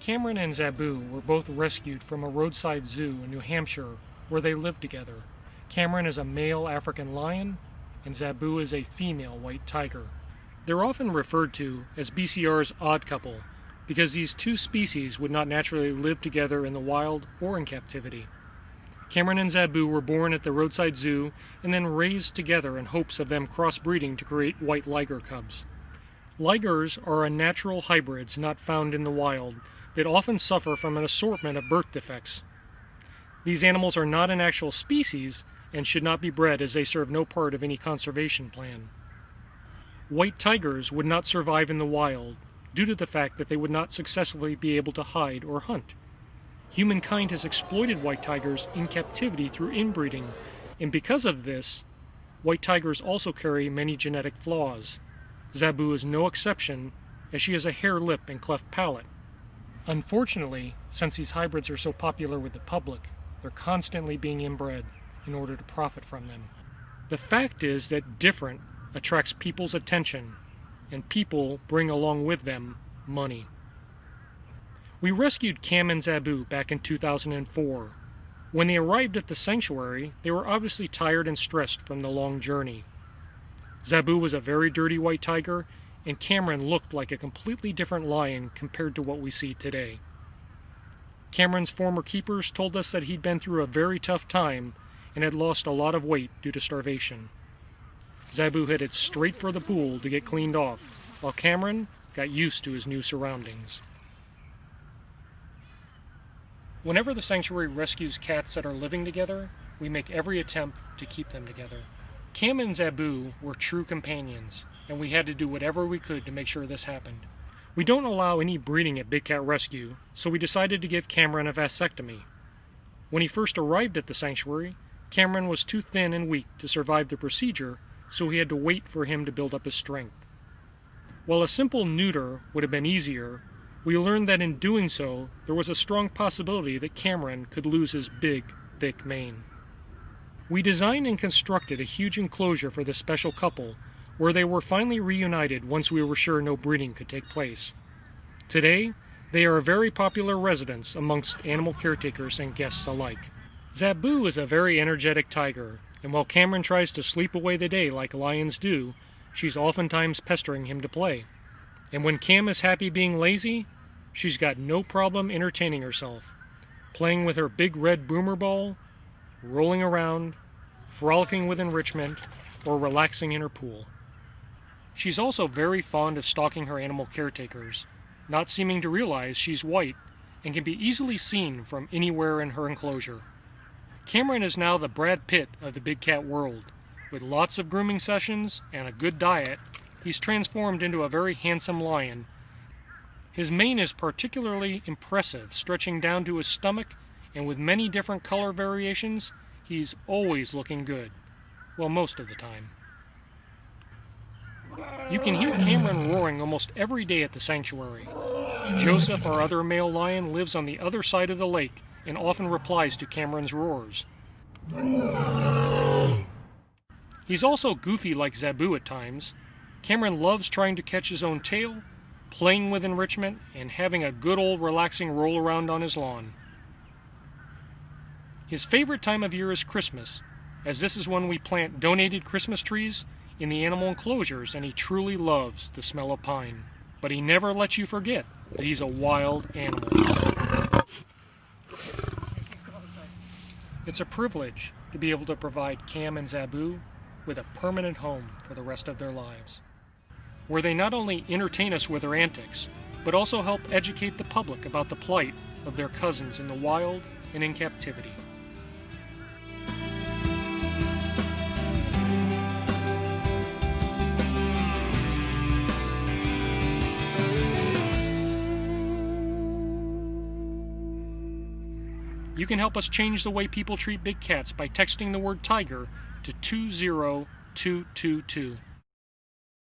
Cameron and Zabu were both rescued from a roadside zoo in New Hampshire where they lived together. Cameron is a male African lion and Zabu is a female white tiger. They're often referred to as BCR's odd couple because these two species would not naturally live together in the wild or in captivity. Cameron and Zabu were born at the roadside zoo and then raised together in hopes of them crossbreeding to create white liger cubs. Ligers are unnatural hybrids not found in the wild that often suffer from an assortment of birth defects. These animals are not an actual species and should not be bred as they serve no part of any conservation plan. White tigers would not survive in the wild due to the fact that they would not successfully be able to hide or hunt. Humankind has exploited white tigers in captivity through inbreeding, and because of this, white tigers also carry many genetic flaws. Zabu is no exception, as she has a hare lip and cleft palate. Unfortunately, since these hybrids are so popular with the public, they're constantly being inbred in order to profit from them. The fact is that different attracts people's attention, and people bring along with them money. We rescued Cam and Zabu back in 2004. When they arrived at the sanctuary, they were obviously tired and stressed from the long journey. Zabu was a very dirty white tiger, and Cameron looked like a completely different lion compared to what we see today. Cameron's former keepers told us that he'd been through a very tough time and had lost a lot of weight due to starvation. Zabu headed straight for the pool to get cleaned off, while Cameron got used to his new surroundings. Whenever the sanctuary rescues cats that are living together, we make every attempt to keep them together. Cam and Zabu were true companions, and we had to do whatever we could to make sure this happened. We don't allow any breeding at Big Cat Rescue, so we decided to give Cameron a vasectomy. When he first arrived at the sanctuary, Cameron was too thin and weak to survive the procedure, so we had to wait for him to build up his strength. While a simple neuter would have been easier, we learned that in doing so, there was a strong possibility that Cameron could lose his big, thick mane. We designed and constructed a huge enclosure for this special couple, where they were finally reunited once we were sure no breeding could take place. Today, they are very popular residents amongst animal caretakers and guests alike. Zabu is a very energetic tiger, and while Cameron tries to sleep away the day like lions do, she's oftentimes pestering him to play. And when Cam is happy being lazy, she's got no problem entertaining herself, playing with her big red boomer ball, rolling around, frolicking with enrichment, or relaxing in her pool. She's also very fond of stalking her animal caretakers, not seeming to realize she's white and can be easily seen from anywhere in her enclosure. Cameron is now the Brad Pitt of the big cat world. With lots of grooming sessions and a good diet, he's transformed into a very handsome lion. His mane is particularly impressive, stretching down to his stomach, and with many different color variations, he's always looking good. Well, most of the time. You can hear Cameron roaring almost every day at the sanctuary. Joseph, our other male lion, lives on the other side of the lake and often replies to Cameron's roars. He's also goofy like Zabu at times. Cameron loves trying to catch his own tail, playing with enrichment, and having a good old relaxing roll around on his lawn. His favorite time of year is Christmas, as this is when we plant donated Christmas trees in the animal enclosures, and he truly loves the smell of pine. But he never lets you forget that he's a wild animal. It's a privilege to be able to provide Cam and Zabu with a permanent home for the rest of their lives, where they not only entertain us with their antics, but also help educate the public about the plight of their cousins in the wild and in captivity. You can help us change the way people treat big cats by texting the word tiger to 20222.